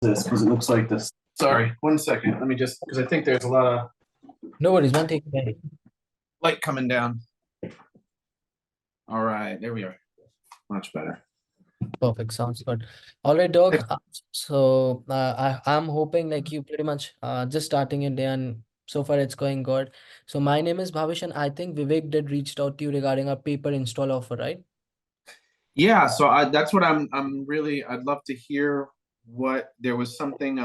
this because it looks like this. Sorry, 1 second. Let me just, because I think there's a lot of No worries, man. Take it. light coming down. All right, there we are. Much better. Perfect. Sounds good. All right, dog. I'm hoping like you pretty much just starting your day and so far it's going good. So my name is Bhavesh and I think Vivek did reached out to you regarding a paper install offer, right? Yeah, so that's what I'm really, I'd love to hear what there was something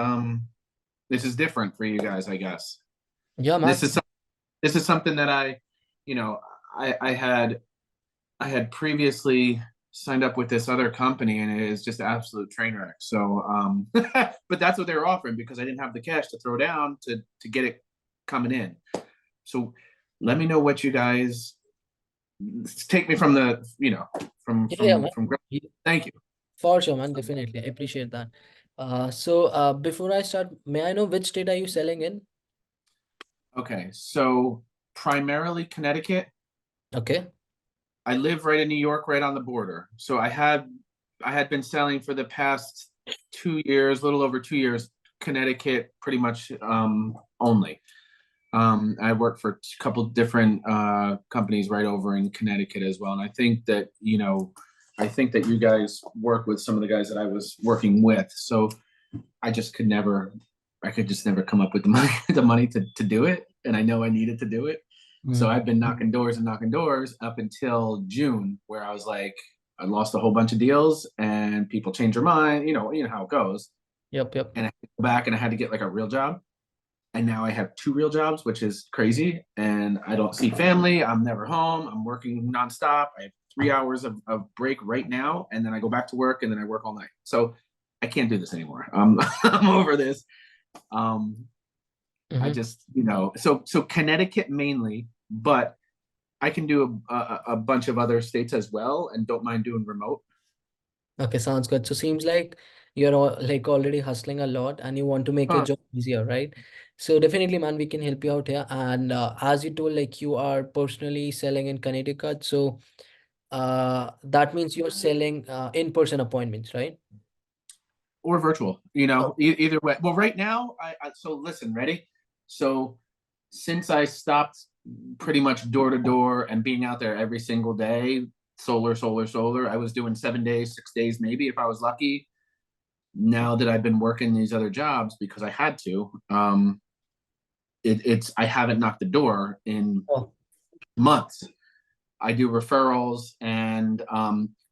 this is different for you guys, I guess. Yeah, man. This is something that you know, I had previously signed up with this other company and it is just an absolute train wreck. So but that's what they were offering because I didn't have the cash to throw down to get it coming in. So let me know what you guys take me from the, Yeah, man. from thank you. For sure, man. Definitely. I appreciate that. Before I start, may I know which state are you selling in? Okay, so primarily Connecticut. Okay. I live right in New York, right on the border. So I had been selling for the past 2 years, a little over 2 years, Connecticut, pretty much only. I work for a couple different companies right over in Connecticut as well, and I think that you guys work with some of the guys that I was working with. So I could just never come up with the money to do it, and I know I needed to do it. So I've been knocking doors and knocking doors up until June, where I was like, I lost a whole bunch of deals, and people change their mind. You know how it goes. Yep, yep. And I had to go back, and I had to get like a real job. And now I have 2 real jobs, which is crazy. And I don't see family. I'm never home. I'm working nonstop. I have 3 hours of break right now, and then I go back to work, and then I work all night. So I can't do this anymore. I'm over this. I just, so Connecticut mainly, but I can do a bunch of other states as well, and don't mind doing remote. Okay, sounds good. So seems like you're like already hustling a lot and you want to make your Uh, job easier, right? So definitely, man, we can help you out here. And as you told, like you are personally selling in Connecticut, so that means you're selling in-person appointments, right? or virtual, Oh, either way. Well, right now, so listen, ready? So since I stopped pretty much door to door and being out there every single day, solar, I was doing 7 days, 6 days, maybe if I was lucky. Now that I've been working these other jobs because I had to, I haven't knocked the door in oh, months. I do referrals and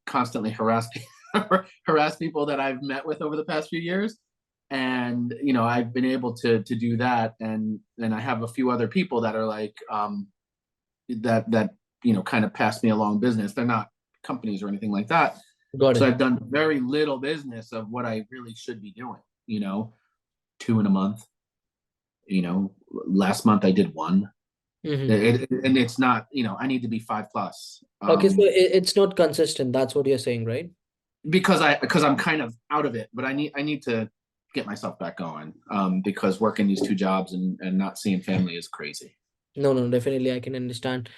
constantly harass people that I've met with over the past few years. And I've been able to do that, and then I have a few other people that are like that kind of pass me along business. They're not companies or anything like that. got So it. I've done very little business of what I really should be doing. 2 in a month. Last month I did one. Mm-hmm. And it's not, I need to be 5 plus. Okay, so it's not consistent. That's what you're saying, right? Because I'm kind of out of it, but I need to get myself back going. Because working these 2 jobs and not seeing family is crazy. No, no, definitely I can understand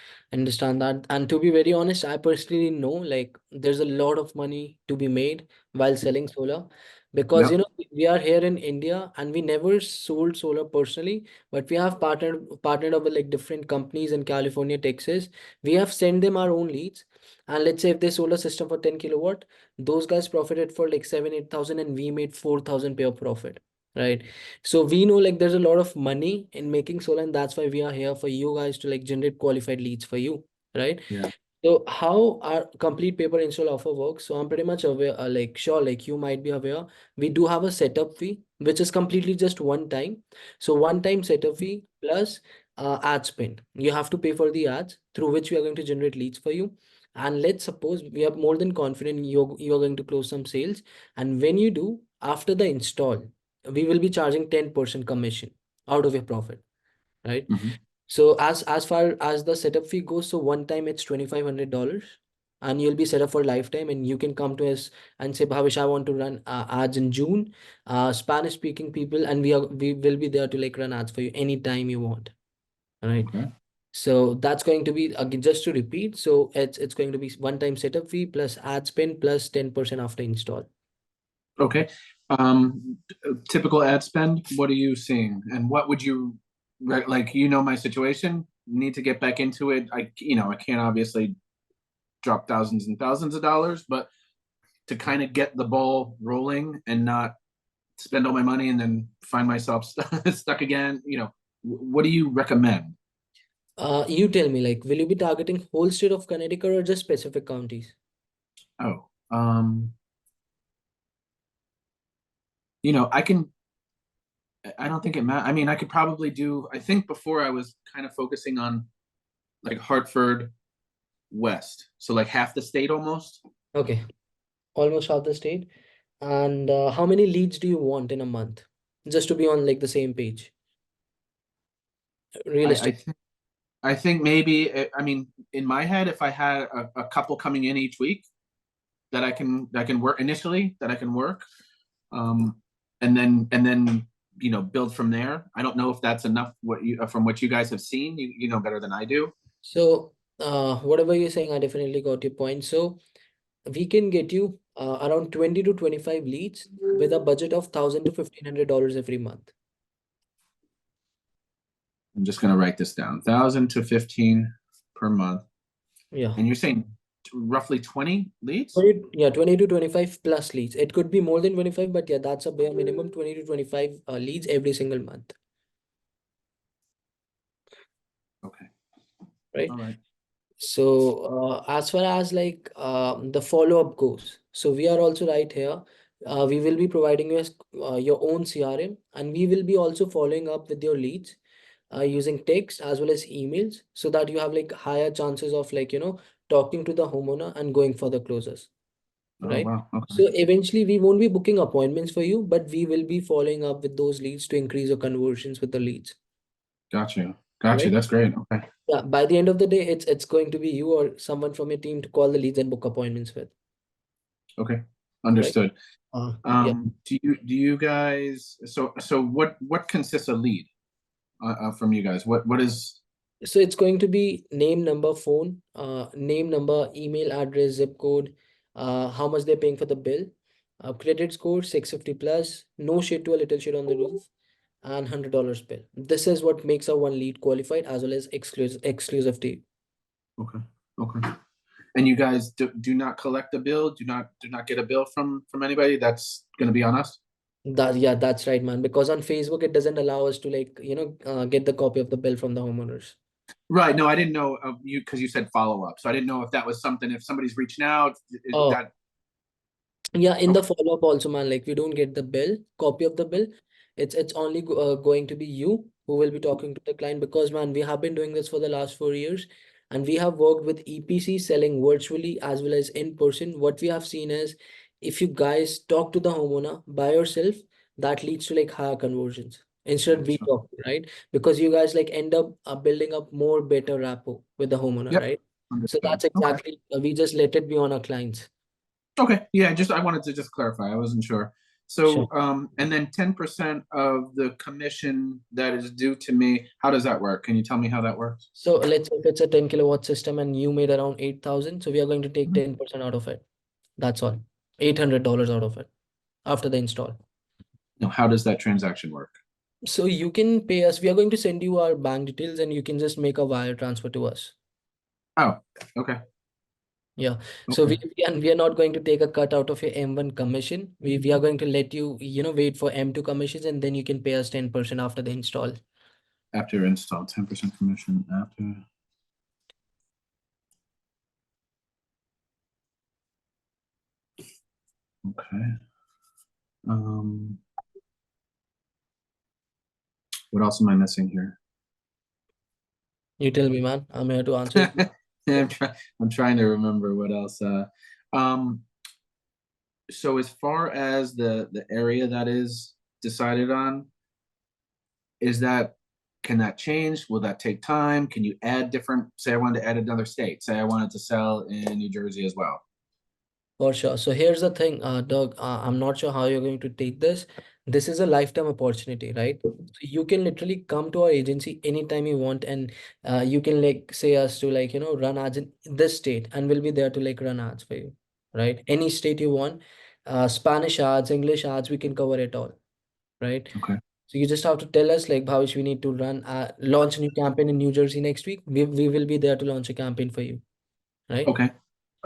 that. And to be very honest, I personally know like there's a lot of money to be made while selling solar because Yep. we are here in India and we never sold solar personally, but we have partnered up with like different companies in California, Texas. We have sent them our own leads. And let's say if they sold a system for 10 kilowatt, those guys profited for like 7, 8,000 and we made 4,000 pure profit. Right. So we know like there's a lot of money in making solar, and that's why we are here for you guys to like generate qualified leads for you, right? Yeah. So how our complete paper install offer works? So I'm pretty much aware, like sure, like you might be aware, we do have a setup fee, which is completely just one time. So one time setup fee plus ad spend. You have to pay for the ads through which we are going to generate leads for you. And let's suppose we are more than confident you're going to close some sales. And when you do, after the install, we will be charging 10% commission out of your profit, right? Mm-hmm. So as far as the setup fee goes, so one time it's $2,500 and you'll be set up for lifetime, and you can come to us and say, Bhavish, I want to run ads in June, Spanish speaking people, and we will be there to like run ads for you anytime you want. All right. Okay. So that's going to be again, just to repeat. So it's going to be one time setup fee plus ad spend plus 10% after install. Okay. Typical ad spend, what are you seeing? And what would you, like, my situation, need to get back into it. I can't obviously drop thousands and thousands of dollars, but to kind of get the ball rolling and not spend all my money and then find myself stuck again, what do you recommend? You tell me, like, will you be targeting whole state of Connecticut or just specific counties? Oh, I can, I don't think it matters. I mean, I could probably do, I think before I was kind of focusing on like Hartford West. So like half the state almost. Okay, almost half the state. And how many leads do you want in a month? Just to be on like the same page. I, I Realistic. think I think maybe I mean in my head, if I had a couple coming in each week that I can work initially, that I can work, um, and then build from there. I don't know if that's enough what you from what you guys have seen. You know better than I do. So, whatever you're saying, I definitely got your point. So, we can get you around 20 to 25 leads with a budget of $1,000 to $1,500 every month. I'm just gonna write this down: 1,000 to 15 per month. Yeah. And you're saying roughly 20 leads? 20 to 25 plus leads. It could be more than 25, but yeah, that's a bare minimum 20 to 25 leads every single month, Okay. right? All right. So, as far as like the follow-up goes, so we are also right here. We will be providing you your own CRM, and we will be also following up with your leads using text as well as emails, so that you have like higher chances of like, talking to the homeowner and going for the closers, Oh, right? wow. Okay. So eventually we won't be booking appointments for you, but we will be following up with those leads to increase your conversions with the leads, Got you. Got you. right? That's great. Okay. Yeah, by the end of the day, it's going to be you or someone from your team to call the leads and book appointments with, Okay. right? Understood. Yeah. Do you guys, so what consists of lead from you guys? What is, So it's going to be name, number, phone, name, number, email address, zip code, how much they're paying for the bill, credit score 650 plus, no shade to a little shade on the roof, and $100 bill. This is what makes a one lead qualified as well as exclusive to you. okay. Okay. And you guys do not collect a bill, do not get a bill from anybody? That's gonna be on us? Yeah, that's right, man. Because on Facebook, it doesn't allow us to like, get the copy of the bill from the homeowners. Right. No, I didn't know you because you said follow up. So I didn't know if that was something, if somebody's reaching out, Oh, that yeah, in the okay. follow-up also, man, like we don't get the bill, copy of the bill. It's only going to be you who will be talking to the client, because man, we have been doing this for the last 4 years, and we have worked with EPC selling virtually as well as in person. What we have seen is, if you guys talk to the homeowner by yourself, that leads to like higher conversions instead we Sure. talk, right? Because you guys like end up building up more better rapport with the homeowner, Yep. right? So Understood. that's Okay. exactly we just let it be on our clients. Okay. Yeah, just I wanted to just clarify. I wasn't sure. So, Sure. and then 10% of the commission that is due to me, how does that work? Can you tell me how that works? So let's say if it's a 10 kilowatt system and you made around 8,000, so we are going to take Mhm. 10% out of it. That's all. $800 out of it after the install. No, how does that transaction work? So you can pay us. We are going to send you our bank details and you can just make a wire transfer to us. Oh, okay. Yeah. So Okay. we are not going to take a cut out of your M1 commission. We are going to let you, wait for M2 commissions, and then you can pay us 10% after the install. After install, 10% commission after. Okay. Um, what else am I missing here? You tell me, man. I'm here to answer it. I'm trying to remember what else. Um, so as far as the area that is decided on, is that, can that change? Will that take time? Can you add different, say I wanted to add another state, say I wanted to sell in New Jersey as well. For sure. So here's the thing, Doug, I'm not sure how you're going to take this. This is a lifetime opportunity, right? So you can literally come to our agency anytime you want, and you can like say us to like, run ads in this state, and we'll be there to like run ads for you, right? Any state you want. Spanish ads, English ads, we can cover it all, right? Okay. So you just have to tell us like, Bhavish, we need to launch a new campaign in New Jersey next week. We will be there to launch a campaign for you, right? Okay.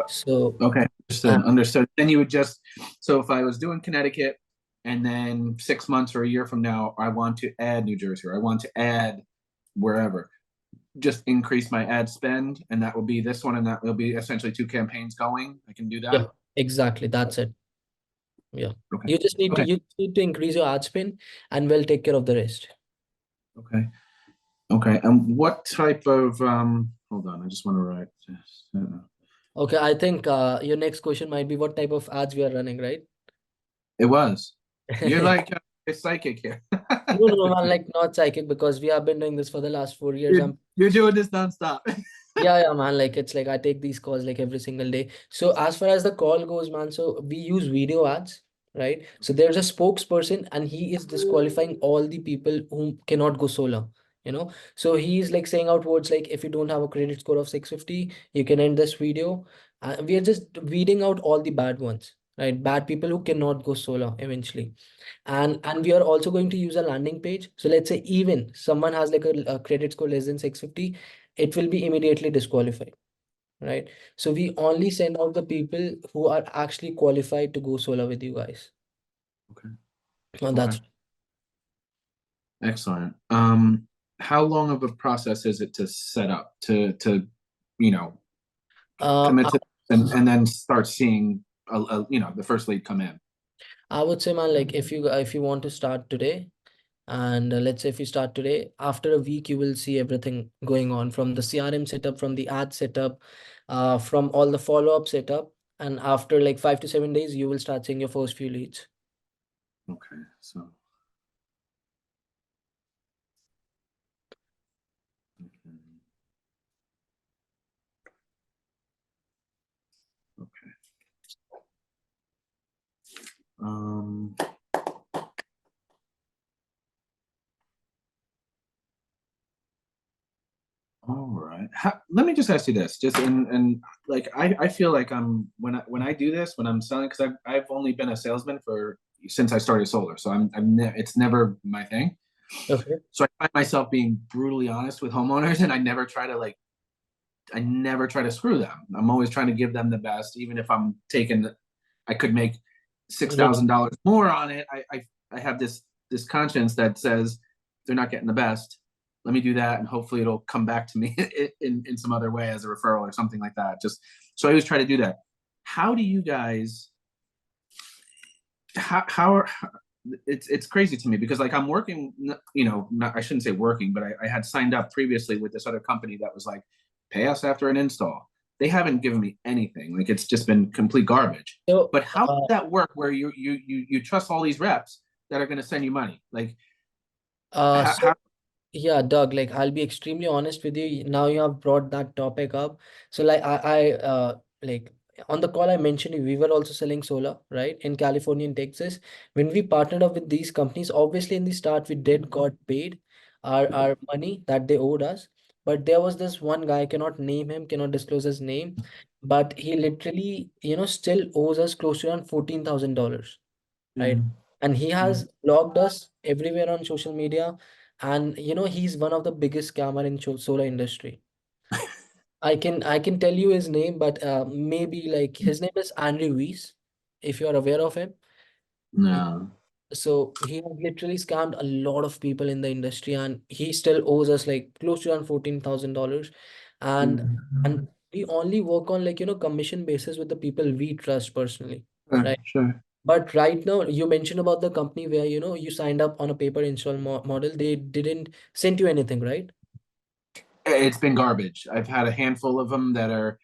So Okay. uh, Understood. Understood. Then you would just, so if I was doing Connecticut and then 6 months or a year from now, I want to add New Jersey or I want to add wherever, just increase my ad spend, and that will be this one, and that will be essentially two campaigns going. I can do yeah, that. exactly. That's it. Yeah. Okay. Okay. You need to increase your ad spend and we'll take care of the rest. Okay. Okay. And what type of hold on, I just want to write this. Okay, I think your next question might be what type of ads we are running, right? It was. You're like a psychic here. No, no, I'm like not psychic because we have been doing this for the last 4 years. You're doing this nonstop. Yeah, man. Like it's like I take these calls like every single day. So as far as the call goes, man, so we use video ads, right? So there's a spokesperson and he is disqualifying all the people who cannot go solar, you know? So he's like saying out words like if you don't have a credit score of 650, you can end this video. We are just weeding out all the bad ones, right? Bad people who cannot go solar eventually. And we are also going to use a landing page. So let's say even someone has like a credit score less than 650, it will be immediately disqualified, right? So we only send out the people who are actually qualified to go solar with you guys. Okay. And Okay. that's Excellent. How long of a process is it to set up to you know commit I to and then start seeing the first lead come in? I would say, man, like if you want to start today, and let's say if you start today, after a week you will see everything going on from the CRM setup, from the ad setup, from all the follow-up setup, and after like 5 to 7 days, you will start seeing your first few leads. Okay, so okay. Um, all right. Let me just ask you this, just and like I feel like I'm when I do this when I'm selling because I've only been a salesman for since I started solar, so it's never my thing. Okay. So I find myself being brutally honest with homeowners, and I never try to screw them. I'm always trying to give them the best, even if I'm taking I could make $6,000 more on it. I have this conscience that says they're not getting the best. Let me do that, and hopefully it'll come back to me in some other way as a referral or something like that. Just so I always try to do that. How do you guys? How it's crazy to me because like I'm working, not, I shouldn't say working, but I had signed up previously with this other company that was like, pay us after an install. They haven't given me anything. Like it's just been complete garbage. So, But how does that work where you trust all these reps that are going to send you money? Like so how yeah, Doug, like I'll be extremely honest with you. Now you have brought that topic up. So like like on the call I mentioned we were also selling solar, right? In California and Texas. When we partnered up with these companies, obviously in the start we did got paid our money that they owed us. But there was this one guy, I cannot name him, cannot disclose his name, but he literally, still owes us close to around $14,000, yeah, right? And he yeah. has blogged us everywhere on social media, and he's one of the biggest scammer in solar industry. I can tell you his name, but maybe like his name is Andrew Weiss, if you're aware of him. No. So he has literally scammed a lot of people in the industry, and he still owes us like close to around $14,000. And Mm. and we only work on like commission basis with the people we trust personally, Sure, right? sure. But right now, you mentioned about the company where you signed up on a paper install model. They didn't send you anything, right? It's been garbage. I've had a handful of them that are,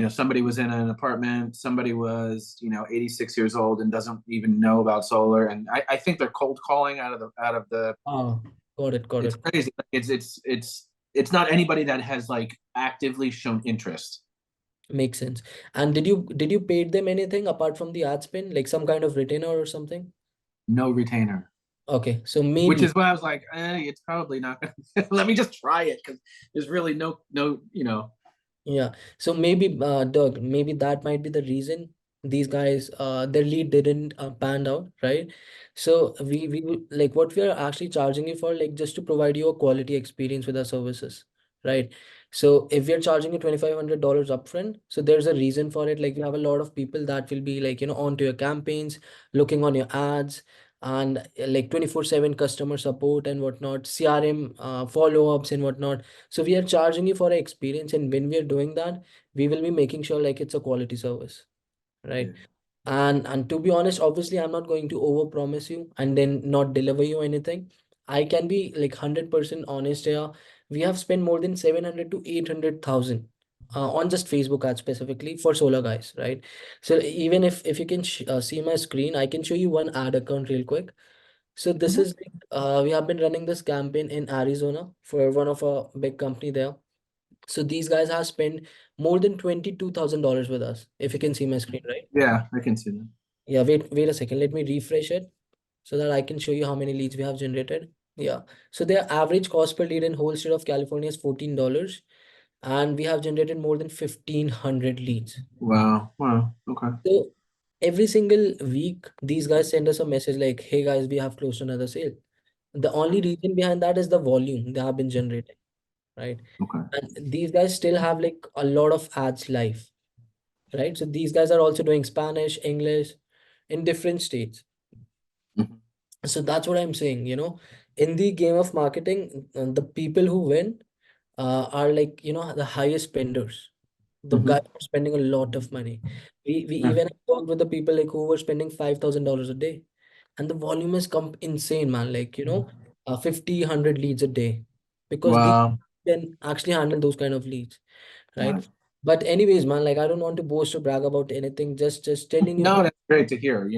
somebody was in an apartment, somebody was, 86 years old and doesn't even know about solar. And I think they're cold calling out of the Ah, got it, got it's it. crazy. It's not anybody that has like actively shown interest. Makes sense. And did you pay them anything apart from the ad spend, like some kind of retainer or something? No retainer. Okay, so Which maybe. is why I was like, it's probably not gonna let me just try it because there's really no. Yeah. So maybe, Doug, maybe that might be the reason. these guys, their lead didn't pan out, right? So like what we are actually charging you for, like just to provide you a quality experience with our services, right? So if we are charging you $2,500 upfront, so there's a reason for it. Like we have a lot of people that will be like, onto your campaigns, looking on your ads, and like 24/7 customer support and whatnot, CRM follow-ups and whatnot. So we are charging you for an experience, and when we are doing that, we will be making sure like it's a quality service, right? Yeah. And to be honest, obviously, I'm not going to overpromise you and then not deliver you anything. I can be like 100% honest here. We have spent more than 700 to 800,000 on just Facebook ads specifically for solar guys, right? So even if you can see my screen, I can show you one ad account real quick. So this Mhm. is like, we have been running this campaign in Arizona for one of our big company there. So these guys have spent more than $22,000 with us. If you can see my screen, right? Yeah, I can see that. Yeah, wait a second. Let me refresh it so that I can show you how many leads we have generated. Yeah. So their average cost per lead in whole state of California is $14, and we have generated more than 1,500 leads. Wow. Wow. Okay. So every single week, these guys send us a message like, "Hey guys, we have closed another sale." The only reason behind that is the volume they have been generating, right? Okay. And these guys still have like a lot of ads live, right? So these guys are also doing Spanish, English in different states. Mhm. So that's what I'm saying, in the game of marketing, the people who win are like, the highest spenders. The guys Mhm. are spending a lot of money. We Yeah. even talked with the people like who were spending $5,000 a day, and the volume has come insane, man. Like, 50, 100 leads a day, because these Wow. can actually handle those kind of leads, right? Right. But anyways, man, like I don't want to boast or brag about anything. Just telling you. No, that's great to hear.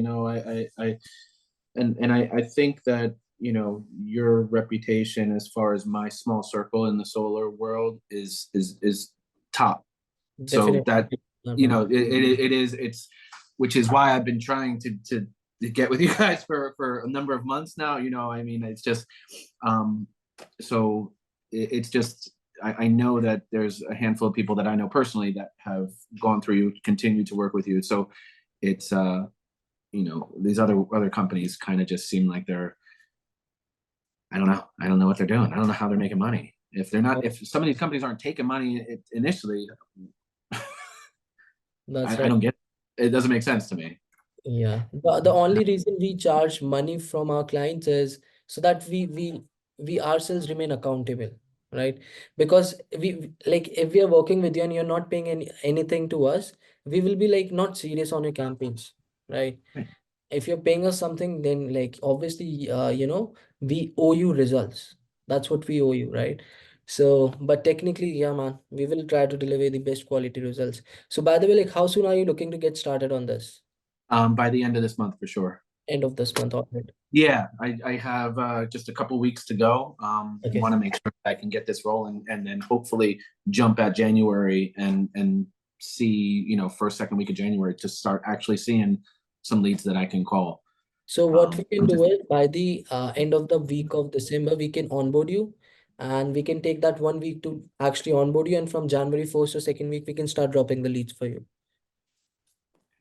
I think that, your reputation as far as my small circle in the solar world is top. So Definitely. that, Man. it's which is why I've been trying to get with you guys for a number of months now. I mean, it's just um so it's just I know that there's a handful of people that I know personally that have gone through you, continue to work with you. So it's these other companies kind of just seem like they're, I don't know what they're doing. I don't know how they're making money. If they're not, Oh, if some of these companies aren't taking money initially, that's I right. don't get it. It doesn't make sense to me. Yeah. The only reason we charge money from our clients is so that we ourselves remain accountable, right? Because like if we are working with you and you're not paying anything to us, we will be like not serious on your campaigns, right? Right. If you're paying us something, then like obviously we owe you results. That's what we owe you, right? So, but technically, yeah, man, we will try to deliver the best quality results. So by the way, like how soon are you looking to get started on this? By the end of this month for sure. End of this month, all right. Yeah, I have just a couple weeks to go. And Okay. want to make sure I can get this rolling, and then hopefully jump at January and see, first, second week of January to start actually seeing some leads that I can call. So what we can I'm do just is by the end of the week of December, we can onboard you, and we can take that 1 week to actually onboard you. And from January 1st or second week, we can start dropping the leads for you.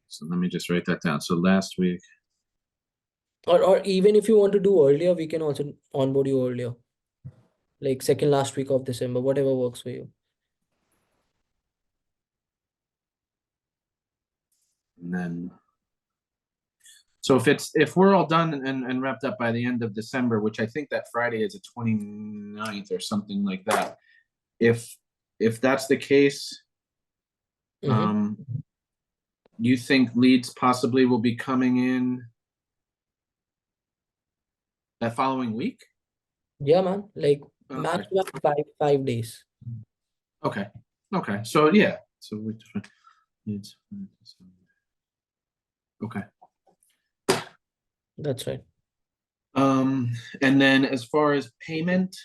So let me just write that down. So last week, Or even if you want to do earlier, we can also onboard you earlier, like second last week of December, whatever works for you. and then so if we're all done and wrapped up by the end of December, which I think that Friday is the 29th or something like that. If if that's the case, Mm-hmm. um, you think leads possibly will be coming in that following week? Yeah, man. Like Okay. maximum five days. Okay. Okay. So yeah. So we leads. Okay. That's right. Um, and then as far as payment,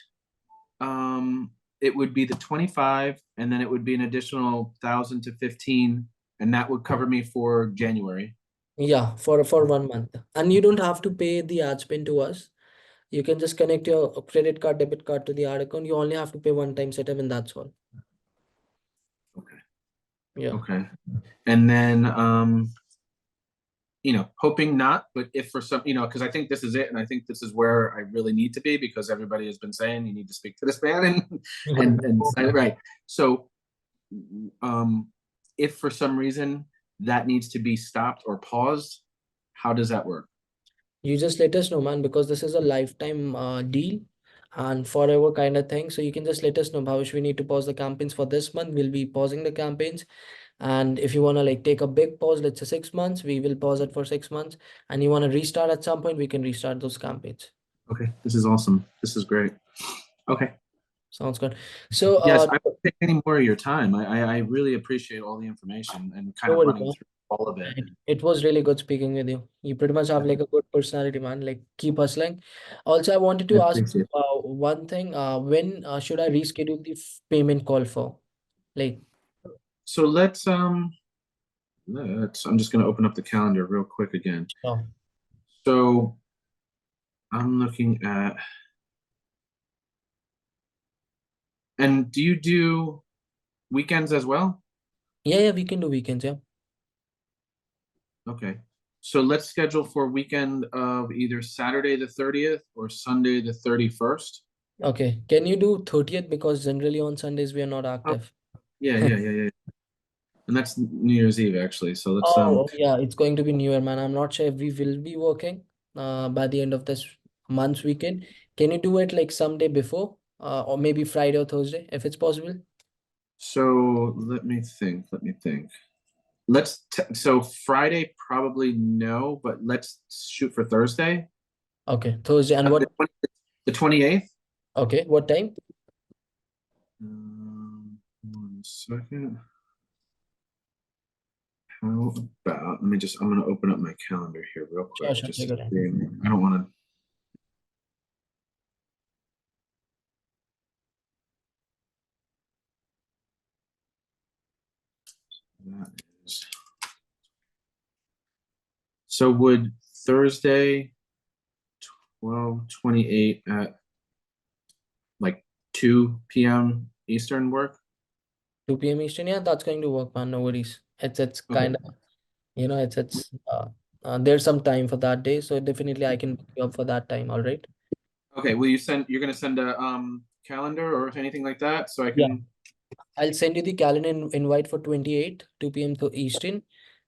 um, it would be the 25, and then it would be an additional 1,000 to 15, and that would cover me for January. Yeah, for 1 month. And you don't have to pay the ad spend to us. You can just connect your credit card, debit card to the ad account. You only have to pay one time setup, and that's all. Okay. Yeah. Okay. And then hoping not, but if for some, because I think this is it, and I think this is where I really need to be, because everybody has been saying you need to speak to this man and sign it right. So, if for some reason that needs to be stopped or paused, how does that work? You just let us know, man, because this is a lifetime deal and forever kind of thing. So you can just let us know, Bhavesh, we need to pause the campaigns for this month. We'll be pausing the campaigns. And if you want to like take a big pause, let's say 6 months, we will pause it for 6 months. And you want to restart at some point, we can restart those campaigns. Okay, this is awesome. This is great. Okay. Sounds good. So Yes, I won't take any more of your time. I really appreciate all the information and kind no of worries, running man. through all of it. It was really good speaking with you. You pretty much have like a good personality, man. Like keep hustling. Also, I wanted I to ask appreciate it. one thing. When should I reschedule the payment call for? Like, So I'm just gonna open up the calendar real quick again. oh, So I'm looking at, and do you do weekends as well? yeah, we can do weekends. Yeah. Okay. So let's schedule for weekend of either Saturday the 30th or Sunday the 31st. Okay. Can you do 30th? Because generally on Sundays we are not Oh, active. yeah. And that's New Year's Eve actually. So let's Oh, yeah, it's going to be New Year, man. I'm not sure if we will be working by the end of this month's weekend. Can you do it like someday before or maybe Friday or Thursday if it's possible? so let me think. So Friday probably no, but let's shoot for Thursday. Okay, Thursday. And what? The 28th. Okay, what time? 1 second. How about, I'm gonna open up my calendar here real quick. Sure, Just take to your time. see. I don't wanna. That is. So would Thursday, 12/28 at like 2 p.m. Eastern work? 2 p.m. Eastern. Yeah, that's going to work, man. No worries. It's Okay. kind of, there's some time for that day, so definitely I can book you up for that time. All right. Okay, you're gonna send a calendar or anything like that so I Yeah. can. I'll send you the calendar invite for 28, 2 p.m. to Eastern.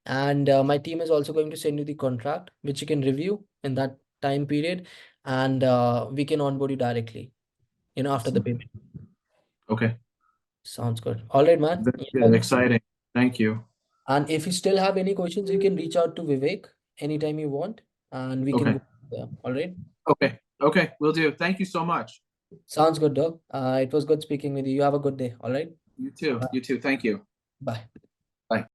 And my team is also going to send you the contract, which you can review in that time period. And we can onboard you directly, after the payment. Okay. Sounds good. All right, man. Very Yeah. good. Exciting. Thank you. And if you still have any questions, you can reach out to Vivek anytime you want, and we can Okay. go there. All right. Okay. Will do. Thank you so much. Sounds good, dog. It was good speaking with you. You have a good day. All right. You too. Bye. You too. Thank you. Bye. Bye.